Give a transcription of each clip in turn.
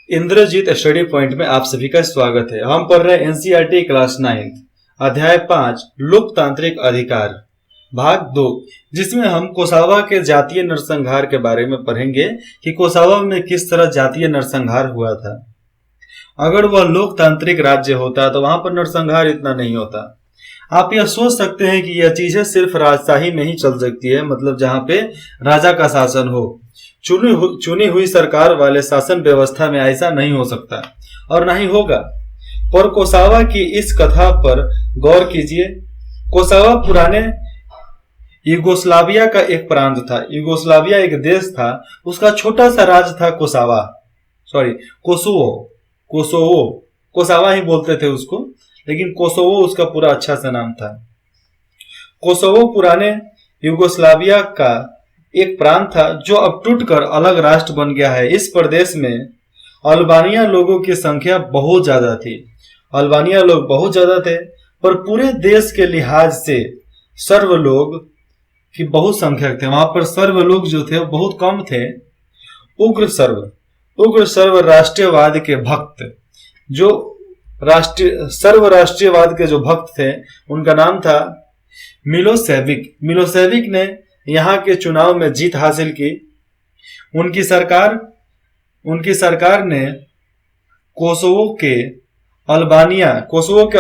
Indrajit study point में आप सभी का स्वागत है। हम पढ़ रहे हैं एनसीईआरटी क्लास 9 अध्याय 5 लोकतांत्रिक अधिकार भाग 2, जिसमें हम कोसावा के जातीय नरसंहार के बारे में पढ़ेंगे कि कोसावा में किस तरह जातीय नरसंहार हुआ था। अगर वह लोकतांत्रिक राज्य होता तो वहां पर नरसंहार इतना नहीं होता। आप यह सोच सकते हैं कि यह चीजें सिर्फ राजशाही में ही चल सकती है, मतलब जहां पे राजा का शासन हो। चुनी हुई सरकार वाले शासन व्यवस्था में ऐसा नहीं हो सकता और ना ही होगा। पर कोसावा की इस कथा पर गौर कीजिए। कोसावा पुराने यूगोस्लाविया का एक प्रांत था। यूगोस्लाविया एक देश था, उसका छोटा सा राज्य था कोसोवो। कोसावा ही बोलते थे उसको, लेकिन कोसोवो उसका पूरा अच्छा सा नाम था। कोसोवो पुराने यूगोस्लाविया का एक प्रांत था जो अब टूटकर अलग राष्ट्र बन गया है। इस प्रदेश में अल्बानिया लोगों की संख्या बहुत ज्यादा थी। अल्बानिया लोग बहुत ज्यादा थे, पर पूरे देश के लिहाज से सर्व लोग की बहुत संख्यक थे। वहां पर सर्व लोग जो थे वो बहुत कम थे। उग्र सर्व राष्ट्रीयवाद के भक्त, जो सर्व राष्ट्रीयवाद के जो भक्त थे, उनका नाम था मिलोसेविक। मिलोसेविक ने यहाँ के चुनाव में जीत हासिल की। उनकी सरकार ने कोसोवो के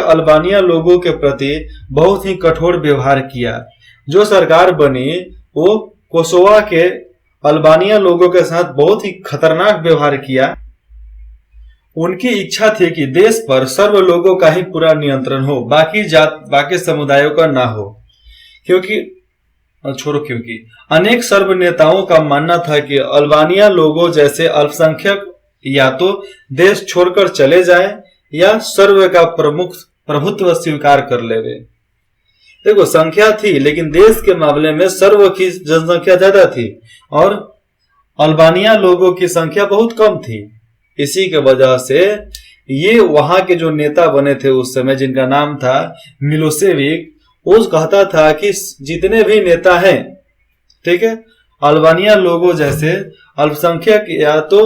अल्बानिया लोगों के प्रति बहुत ही कठोर व्यवहार किया। जो सरकार बनी वो कोसोवा के अल्बानिया लोगों के साथ बहुत ही खतरनाक व्यवहार किया। उनकी इच्छा थी कि देश पर सर्व लोगों का ही पूरा नियंत्रण हो, बाकी समुदायों का ना हो। क्योंकि अनेक सर्व नेताओं का मानना था कि अल्बानिया लोगों जैसे अल्पसंख्यक या तो देश छोड़कर चले जाएं या सर्व का प्रभुत्व स्वीकार कर लेवे। देखो, संख्या थी, लेकिन देश के मामले में सर्व की जनसंख्या ज्यादा थी और अल्बानिया लोगों की संख्या बहुत कम थी। इसी के वजह से ये वहां के जो नेता बने थे उस समय, जिनका नाम था मिलोसेविक, वो कहता था कि जितने भी नेता हैं, ठीक है, अल्बानिया लोगों जैसे अल्पसंख्यक या तो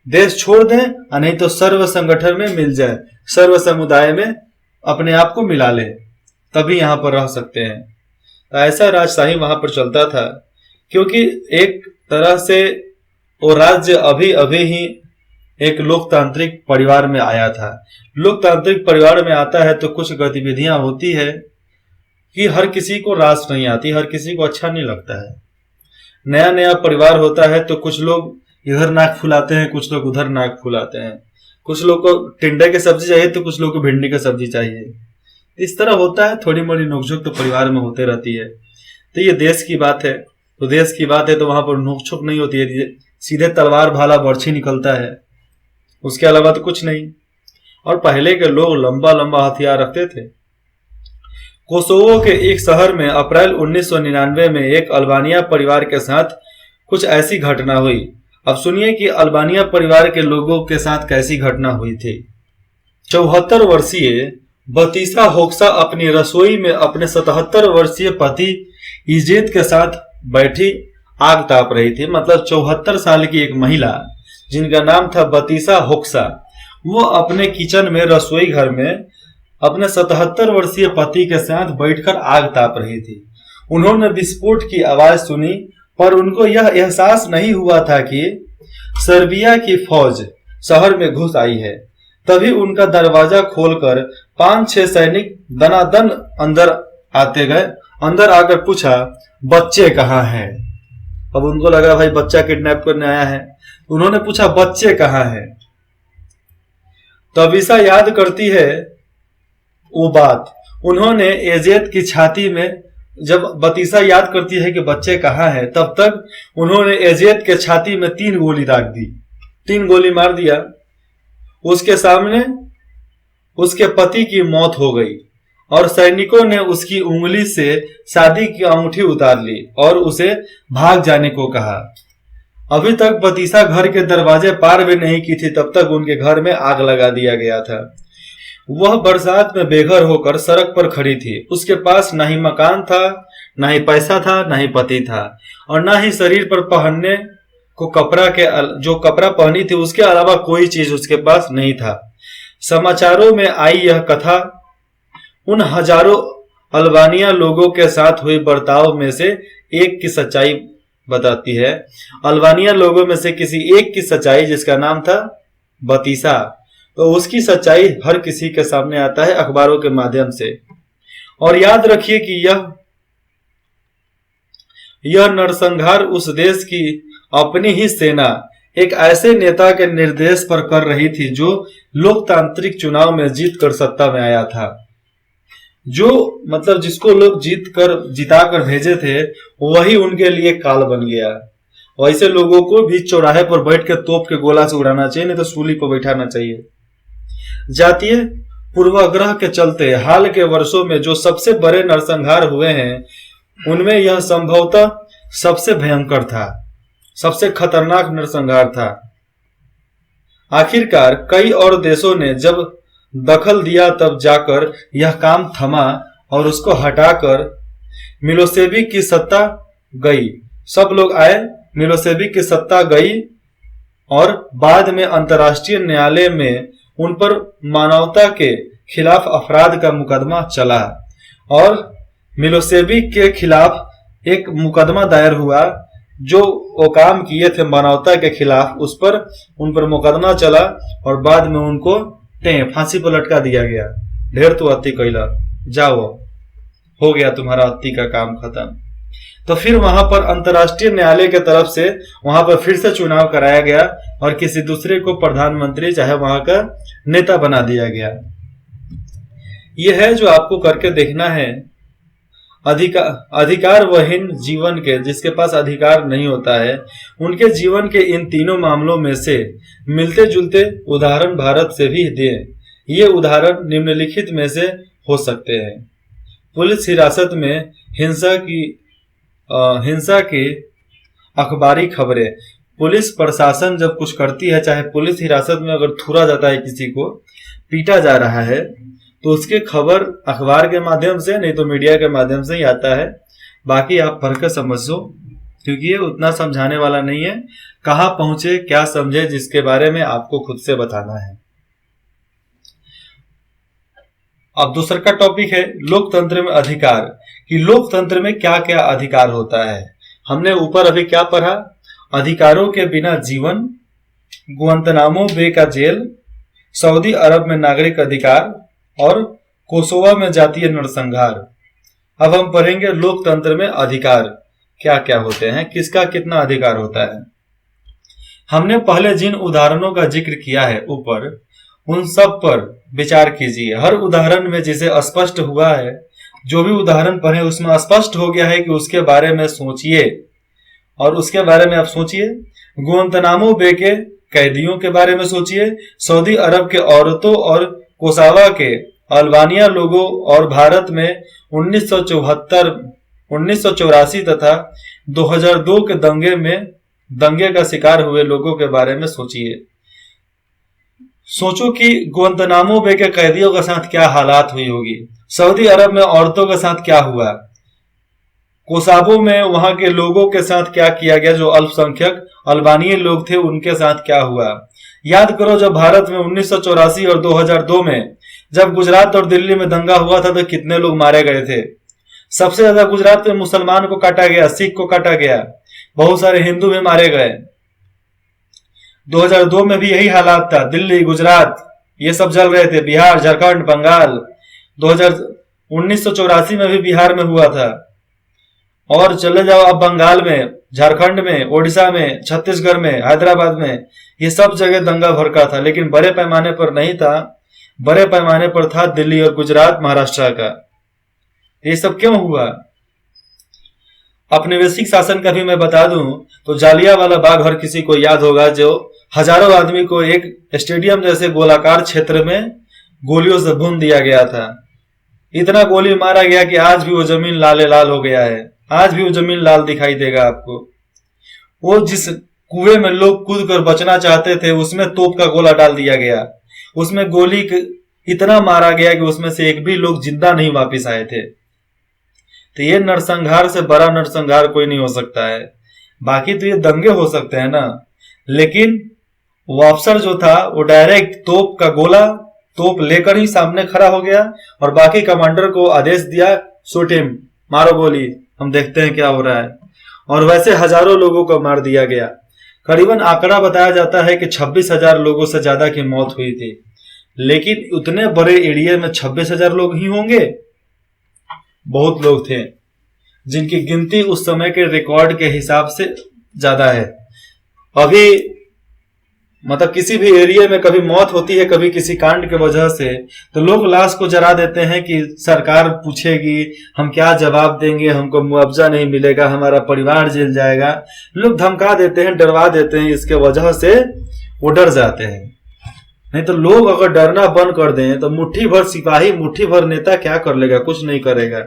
देश छोड़ दें और नहीं तो सर्व संगठन में मिल जाए, सर्व समुदाय में अपने आप को मिला ले, तभी यहां पर रह सकते हैं। तो ऐसा राजशाही वहां पर चलता था, क्योंकि एक तरह से वो राज्य अभी ही एक लोकतांत्रिक परिवार में आया था। लोकतांत्रिक परिवार में आता है तो कुछ गतिविधियां होती है कि हर किसी को रास नहीं आती, हर किसी को अच्छा नहीं लगता है। नया नया परिवार होता है तो कुछ लोग इधर नाक फुलाते हैं, कुछ लोग उधर नाक फुलाते हैं। कुछ लोग को टिंडे की सब्जी चाहिए तो कुछ लोग को भिंडी की सब्जी चाहिए। इस तरह होता है, थोड़ी मोड़ी नोकझोंक तो परिवार में होते रहती है। तो ये देश की बात है, तो वहां पर नोकझोंक नहीं होती है, सीधे तलवार भाला बर्छी निकलता है, उसके अलावा तो कुछ नहीं। और पहले के लोग लंबा लंबा हथियार रखते थे। कोसोवो के एक शहर में अप्रैल 1999 में एक अल्बानिया परिवार के साथ कुछ ऐसी घटना हुई। अब सुनिए कि अल्बानिया परिवार के लोगों के साथ कैसी घटना हुई थी। 74 वर्षीय बतीसा होक्सा अपनी रसोई में अपने 77 वर्षीय पति इजेत के साथ बैठी आग ताप रही थी। मतलब 74 साल की एक महिला जिनका नाम था बतीसा होक्सा, वो अपने किचन में, रसोई घर में अपने 77 वर्षीय पति के साथ बैठकर आग ताप रही थी। उन्होंने विस्फोट की आवाज सुनी, पर उनको यह एहसास नहीं हुआ था कि सर्बिया की फौज शहर में घुस आई है। तभी उनका दरवाजा खोलकर 5-6 सैनिक दनादन अंदर आते गए। अंदर आकर पूछा, बच्चे कहाँ हैं? अब उनको लगा भाई बच्चा किडनैप करने आया है। उन्होंने पूछा, बच्चे कहाँ हैं? तबीसा याद करती है वो बात। उन्होंने एजेत की छाती में, जब बतीसा याद करती है कि बच्चे कहाँ हैं, तब तक उन्होंने एजेत के छाती में 3 गोली दाग दी, 3 गोली मार दिया। उसके सामने उसके पति की मौत हो गई और सैनिकों ने उसकी उंगली से शादी की अंगूठी उतार ली और उसे भाग जाने को कहा। अभी तक बतीसा घर के दरवाजे पार भी नहीं की थी, तब तक उनके घर में आग लगा दिया गया था। वह बरसात में बेघर होकर सड़क पर खड़ी थी। उसके पास न ही मकान था, न ही पैसा था, न ही पति था, और न ही शरीर पर पहनने को जो कपड़ा पहनी थी उसके अलावा कोई चीज उसके पास नहीं था। समाचारों में आई यह कथा उन हजारों अल्बानिया लोगों के साथ हुई बर्ताव में से एक की सच्चाई बताती है। अल्बानिया लोगों में से किसी एक की सच्चाई, जिसका नाम था बतीसा, तो उसकी सच्चाई हर किसी के सामने आता है अखबारों के माध्यम से। और याद रखिए कि यह नरसंहार उस देश की अपनी ही सेना एक ऐसे नेता के निर्देश पर कर रही थी जो लोकतांत्रिक चुनाव में जीत कर सत्ता में आया था। जो मतलब जिसको लोग जिता कर भेजे थे वही उनके लिए काल बन गया। वैसे लोगों को भी चौराहे पर बैठ के तोप के गोला से उड़ाना चाहिए, नहीं तो सूली पर बैठाना चाहिए। जातीय पूर्वाग्रह के चलते हाल के वर्षों में जो सबसे बड़े नरसंहार हुए हैं उनमें यह संभवतः सबसे भयंकर था, सबसे खतरनाक नरसंहार था। आखिरकार कई और देशों ने जब दखल दिया तब जाकर यह काम थमा और उसको हटाकर मिलोसेविक की सत्ता गई। सब लोग आए, मिलोसेविक की सत्ता गई और बाद में अंतर्राष्ट्रीय न्यायालय में उन पर मानवता के खिलाफ अपराध का मुकदमा चला और मिलोसेविक के खिलाफ एक मुकदमा दायर हुआ। जो वो काम किए थे मानवता के खिलाफ उन पर मुकदमा चला और बाद में उनको फांसी पर लटका दिया गया। ढेर तो अति कैला, जाओ, हो गया तुम्हारा अति का काम खत्म। तो फिर वहां पर अंतर्राष्ट्रीय न्यायालय के तरफ से वहां पर फिर से चुनाव कराया गया और किसी दूसरे को प्रधानमंत्री चाहे वहां का नेता बना दिया गया। यह है जो आपको करके देखना है। अधिकारवहीन जीवन के, जिसके पास अधिकार नहीं होता है, उनके जीवन के इन तीनों मामलों में से मिलते जुलते उदाहरण भारत से भी दें। ये उदाहरण निम्नलिखित में से हो सकते हैं। पुलिस हिरासत में हिंसा की अखबारी खबरें। पुलिस प्रशासन जब कुछ करती है, चाहे पुलिस हिरासत में अगर थूरा जाता है, किसी को पीटा जा रहा है, तो उसके खबर अखबार के माध्यम से नहीं तो मीडिया के माध्यम से ही आता है। बाकी आप पढ़ कर समझो, क्योंकि ये उतना समझाने वाला नहीं है। कहाँ पहुंचे, क्या समझे, जिसके बारे में आपको खुद से बताना है। अब दूसरा का टॉपिक है लोकतंत्र में अधिकार, कि लोकतंत्र में क्या क्या अधिकार होता है। हमने ऊपर अभी क्या पढ़ा? अधिकारों के बिना जीवन, गुआंतनामो बे का जेल, सऊदी अरब में नागरिक अधिकार और कोसोवा में जातीय नरसंहार। अब हम पढ़ेंगे लोकतंत्र में अधिकार क्या क्या होते हैं, किसका कितना अधिकार होता है। हमने पहले जिन उदाहरणों का जिक्र किया है ऊपर, उन सब पर विचार कीजिए। हर उदाहरण में जिसे स्पष्ट हुआ है, जो भी उदाहरण पढ़े उसमें स्पष्ट हो गया है कि उसके बारे में सोचिए। और उसके बारे में आप सोचिए, गुआंतनामो बे के कैदियों के बारे में सोचिए, सऊदी अरब के औरतों और कोसावा के अल्बानिया लोगों और भारत में 1984 तथा 2002 के दंगे का शिकार हुए लोगों के बारे में सोचिए। सोचो कि गुआंतनामो बे के कैदियों के साथ क्या हालात हुई होगी, सऊदी अरब में औरतों के साथ क्या हुआ, कोसावो में वहां के लोगों के साथ क्या किया गया, जो अल्पसंख्यक अल्बानिय लोग थे उनके साथ क्या हुआ। याद करो, जब भारत में 1984 और 2002 में जब गुजरात और दिल्ली में दंगा हुआ था तो कितने लोग मारे गए थे। सबसे ज्यादा गुजरात में मुसलमान को काटा गया, सिख को काटा गया, बहुत सारे हिंदू भी मारे गए। 2002 में भी यही हालात था, दिल्ली, गुजरात ये सब जल रहे थे, बिहार, झारखंड, बंगाल। 1984 में भी बिहार में हुआ था। और चले जाओ अब बंगाल में, झारखंड में, ओडिशा में, छत्तीसगढ़ में, हैदराबाद में, ये सब जगह दंगा भड़का था, लेकिन बड़े पैमाने पर नहीं था। बड़े पैमाने पर था दिल्ली और गुजरात, महाराष्ट्र का। ये सब क्यों हुआ? औपनिवेशिक शासन का भी मैं बता दूं तो जालियांवाला बाग हर किसी को याद होगा, जो हजारों आदमी को एक स्टेडियम जैसे गोलाकार क्षेत्र में गोलियों से भून दिया गया था। इतना गोली मारा गया कि आज भी वो जमीन लाले लाल हो गया है, आज भी वो जमीन लाल दिखाई देगा आपको। वो जिस कुएं में लोग कूद कर बचना चाहते थे उसमें तोप का गोला डाल दिया गया, उसमें गोली इतना मारा गया कि उसमें से एक भी लोग जिंदा नहीं वापस आए थे। तो ये नरसंहार से बड़ा नरसंहार कोई नहीं हो सकता है। बाकी तो ये दंगे हो सकते हैं ना, लेकिन वो अफसर जो था वो डायरेक्ट तोप का गोला तोप लेकर ही सामने खड़ा हो गया और बाकी कमांडर को आदेश दिया, शूट हिम, मारो गोली, हम देखते हैं क्या हो रहा है। और वैसे हजारों लोगों को मार दिया गया। करीबन आंकड़ा बताया जाता है कि 26,000 लोगों से ज्यादा की मौत हुई थी, लेकिन उतने बड़े एरिया में 26,000 लोग ही होंगे? बहुत लोग थे, जिनकी गिनती उस समय के रिकॉर्ड के हिसाब से ज्यादा है। अभी मतलब किसी भी एरिया में कभी मौत होती है कभी किसी कांड के वजह से, तो लोग लाश को जला देते हैं कि सरकार पूछेगी, हम क्या जवाब देंगे, हमको मुआवजा नहीं मिलेगा, हमारा परिवार जेल जाएगा। लोग धमका देते हैं, डरवा देते हैं, इसके वजह से वो डर जाते हैं। नहीं तो लोग अगर डरना बंद कर दें तो मुट्ठी भर सिपाही, मुट्ठी भर नेता क्या कर लेगा? कुछ नहीं करेगा।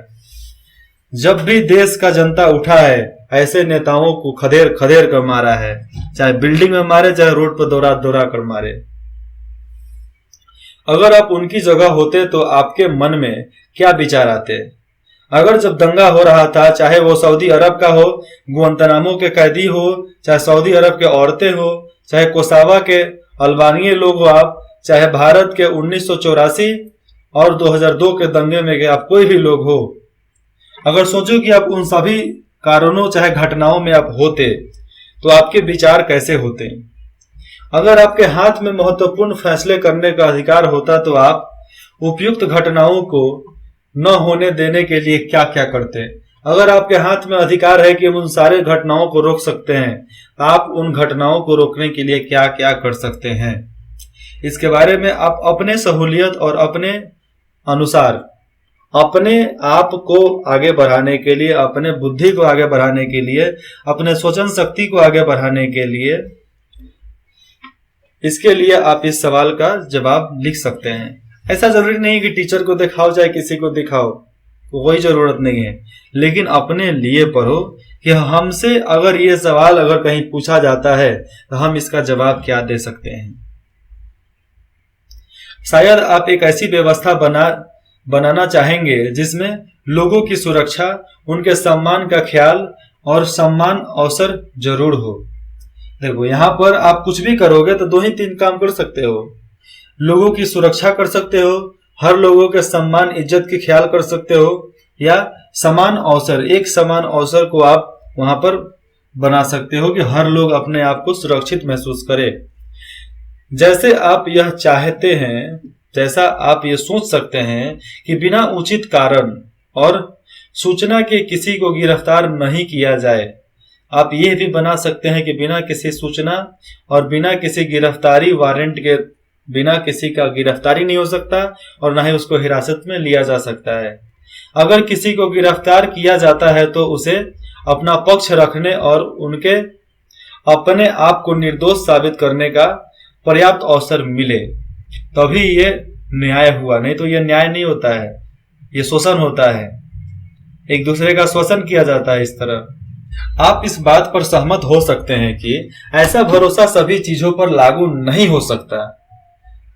जब भी देश का जनता उठा है, ऐसे नेताओं को खदेड़ खदेड़ कर मारा है, चाहे बिल्डिंग में मारे, चाहे रोड पर दौरा दौरा कर मारे। अगर आप उनकी जगह होते तो आपके मन में क्या विचार आते? अगर जब दंगा हो रहा था, चाहे वो सऊदी अरब का हो, गुआंतानामो के कैदी हो, चाहे सऊदी अरब के औरतें हो, चाहे कोसावा के अल्बानिये लोग हो आप, चाहे भारत के 1984 और 2002 के दंगे में गए आप कोई भी लोग हो, अगर सोचो कि आप उन सभी कारणों चाहे घटनाओं में आप होते तो आपके विचार कैसे होते? अगर आपके हाथ में महत्वपूर्ण फैसले करने का अधिकार होता तो आप उपयुक्त घटनाओं को न होने देने के लिए क्या क्या करते? अगर आपके हाथ में अधिकार है कि हम उन सारे घटनाओं को रोक सकते हैं, आप उन घटनाओं को रोकने के लिए क्या क्या कर सकते हैं? इसके बारे में आप अपने सहूलियत और अपने अनुसार अपने आप को आगे बढ़ाने के लिए, अपने बुद्धि को आगे बढ़ाने के लिए, अपने सोचन शक्ति को आगे बढ़ाने के लिए, इसके लिए आप इस सवाल का जवाब लिख सकते हैं। ऐसा जरूरी नहीं कि टीचर को दिखाओ चाहे किसी को दिखाओ, कोई जरूरत नहीं है, लेकिन अपने लिए पढ़ो कि हमसे अगर ये सवाल अगर कहीं पूछा जाता है तो हम इसका जवाब क्या दे सकते हैं। शायद आप एक ऐसी व्यवस्था बनाना चाहेंगे जिसमें लोगों की सुरक्षा, उनके सम्मान का ख्याल और सम्मान अवसर जरूर हो। देखो, यहाँ पर आप कुछ भी करोगे तो 2 ही 3 काम कर सकते हो। लोगों की सुरक्षा कर सकते हो, हर लोगों के सम्मान इज्जत की ख्याल कर सकते हो, या समान अवसर, एक समान अवसर को आप वहां पर बना सकते हो कि हर लोग अपने आप को सुरक्षित महसूस करे। जैसे आप यह चाहते हैं, जैसा आप ये सोच सकते हैं कि बिना उचित कारण और सूचना के किसी को गिरफ्तार नहीं किया जाए, आप ये भी बना सकते हैं कि बिना किसी सूचना और बिना किसी गिरफ्तारी वारंट के बिना किसी का गिरफ्तारी नहीं हो सकता और ना ही उसको हिरासत में लिया जा सकता है। अगर किसी को गिरफ्तार किया जाता है तो उसे अपना पक्ष रखने और उनके अपने आप को निर्दोष साबित करने का पर्याप्त अवसर मिले, तभी ये न्याय हुआ। नहीं तो ये न्याय नहीं होता है, ये शोषण होता है, एक दूसरे का शोषण किया जाता है। इस तरह आप इस बात पर सहमत हो सकते हैं कि ऐसा भरोसा सभी चीजों पर लागू नहीं हो सकता।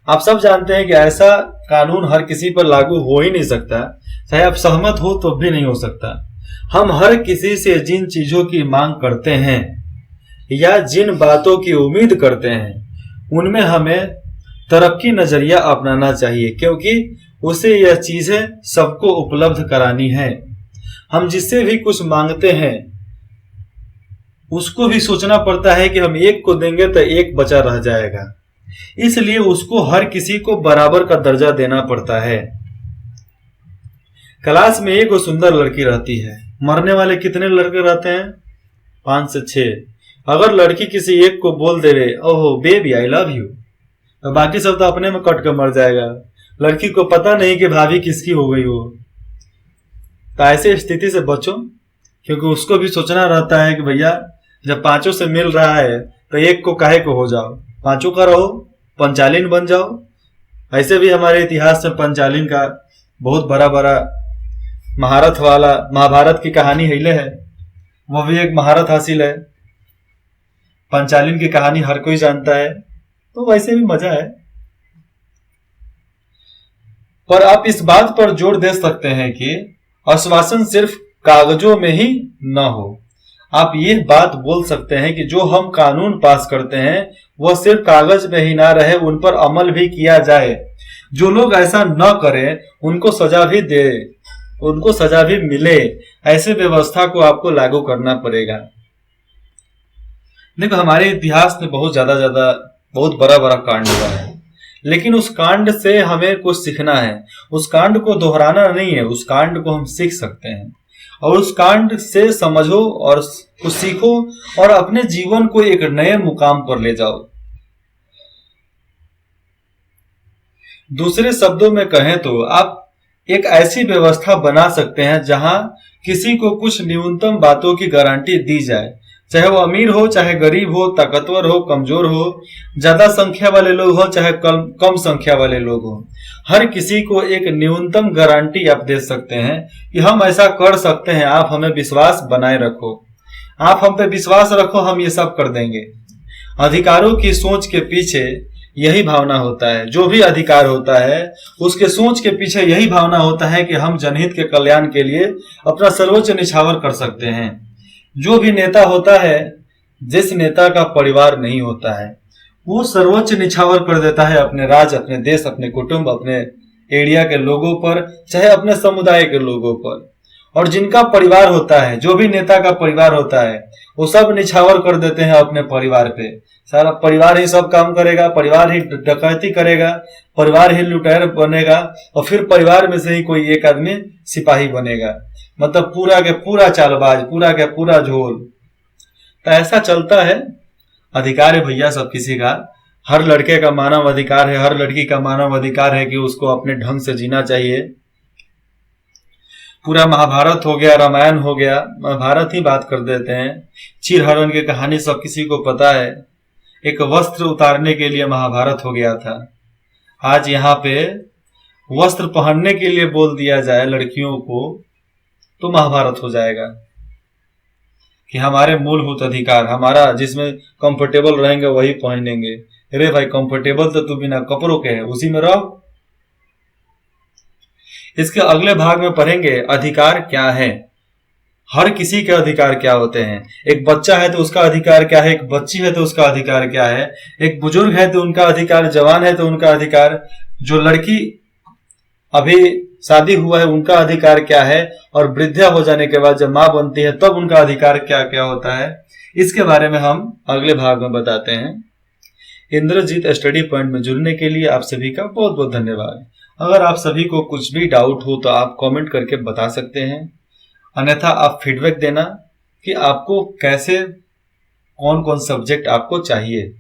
आप सब जानते हैं कि ऐसा कानून हर किसी पर लागू हो ही नहीं सकता, चाहे आप सहमत हो तो भी नहीं हो सकता। हम हर किसी से जिन चीजों की मांग करते हैं या जिन बातों की उम्मीद करते हैं, उनमें हमें तरक्की नजरिया अपनाना चाहिए, क्योंकि उसे यह चीजें सबको उपलब्ध करानी है। हम जिससे भी कुछ मांगते हैं उसको भी सोचना पड़ता है कि हम एक को देंगे तो एक बचा रह जाएगा, इसलिए उसको हर किसी को बराबर का दर्जा देना पड़ता है। क्लास में एक सुंदर लड़की रहती है, मरने वाले कितने लड़के रहते हैं? 5 से 6। अगर लड़की किसी एक को बोल देवे, ओहो बेबी आई लव यू, तो बाकी सब तो अपने में कट कर मर जाएगा। लड़की को पता नहीं कि भाभी किसकी हो गई हो। तो ऐसे स्थिति से बचो, क्योंकि उसको भी सोचना रहता है कि भैया जब 5 से मिल रहा है तो एक को काहे को हो जाओ, 5 का रहो, पंचालीन बन जाओ। ऐसे भी हमारे इतिहास में पंचालीन का बहुत बड़ा बड़ा महारथ वाला महाभारत की कहानी हिले है, वो भी एक महारत हासिल है। पंचालीन की कहानी हर कोई जानता है, तो वैसे भी मजा है। पर आप इस बात पर जोर दे सकते हैं कि आश्वासन सिर्फ कागजों में ही न हो, आप ये बात बोल सकते हैं कि जो हम कानून पास करते हैं वह सिर्फ कागज में ही ना रहे, उन पर अमल भी किया जाए। जो लोग ऐसा न करें उनको सजा भी दे, उनको सजा भी मिले, ऐसे व्यवस्था को आपको लागू करना पड़ेगा। देखो, हमारे इतिहास में बहुत बड़ा बड़ा कांड हुआ है, लेकिन उस कांड से हमें कुछ सीखना है। उस कांड को दोहराना नहीं है, उस कांड को हम सीख सकते हैं और उस कांड से समझो और कुछ सीखो और अपने जीवन को एक नए मुकाम पर ले जाओ। दूसरे शब्दों में कहें तो आप एक ऐसी व्यवस्था बना सकते हैं जहां किसी को कुछ न्यूनतम बातों की गारंटी दी जाए, चाहे वो अमीर हो, चाहे गरीब हो, ताकतवर हो, कमजोर हो, ज्यादा संख्या वाले लोग हो, चाहे कम संख्या वाले लोग हो। हर किसी को एक न्यूनतम गारंटी आप दे सकते हैं कि हम ऐसा कर सकते हैं, आप हमें विश्वास बनाए रखो, आप हम पे विश्वास रखो, हम ये सब कर देंगे। अधिकारों की सोच के पीछे यही भावना होता है। जो भी अधिकार होता है उसके सोच के पीछे यही भावना होता है कि हम जनहित के कल्याण के लिए अपना सर्वोच्च निछावर कर सकते हैं। जो भी नेता होता है, जिस नेता का परिवार नहीं होता है, वो सर्वोच्च निछावर कर देता है अपने राज्य, अपने देश, अपने कुटुंब, अपने एरिया के लोगों पर, चाहे अपने समुदाय के लोगों पर। और जिनका परिवार होता है, जो भी नेता का परिवार होता है, वो सब निछावर कर देते हैं अपने परिवार पे। सारा परिवार ही सब काम करेगा, परिवार ही डकैती करेगा, परिवार ही लुटेर बनेगा और फिर परिवार में से ही कोई एक आदमी सिपाही बनेगा। मतलब पूरा के पूरा चालबाज, पूरा के पूरा झोल। तो ऐसा चलता है। अधिकार है भैया सब किसी का। हर लड़के का मानव अधिकार है, हर लड़की का मानव अधिकार है कि उसको अपने ढंग से जीना चाहिए। पूरा महाभारत हो गया, रामायण हो गया, महाभारत ही बात कर देते हैं। चीरहरण की कहानी सब किसी को पता है। एक वस्त्र उतारने के लिए महाभारत हो गया था। आज यहाँ पे वस्त्र पहनने के लिए बोल दिया जाए लड़कियों को तो महाभारत हो जाएगा कि हमारे मूलभूत अधिकार, हमारा जिसमें कंफर्टेबल रहेंगे वही पहनेंगे। अरे भाई, कंफर्टेबल तो तू बिना कपड़ों के है, उसी में रहो। इसके अगले भाग में पढ़ेंगे अधिकार क्या है, हर किसी के अधिकार क्या होते हैं। एक बच्चा है तो उसका अधिकार क्या है, एक बच्ची है तो उसका अधिकार क्या है, एक बुजुर्ग है तो उनका अधिकार, जवान है तो उनका अधिकार, जो लड़की अभी शादी हुआ है उनका अधिकार क्या है, और वृद्धा हो जाने के बाद जब मां बनती है तब उनका अधिकार क्या क्या होता है। इसके बारे में हम अगले भाग में बताते हैं। इंद्रजीत स्टडी पॉइंट में जुड़ने के लिए आप सभी का बहुत बहुत धन्यवाद। अगर आप सभी को कुछ भी डाउट हो तो आप कमेंट करके बता सकते हैं, अन्यथा आप फीडबैक देना कि आपको कैसे, कौन कौन सब्जेक्ट आपको चाहिए।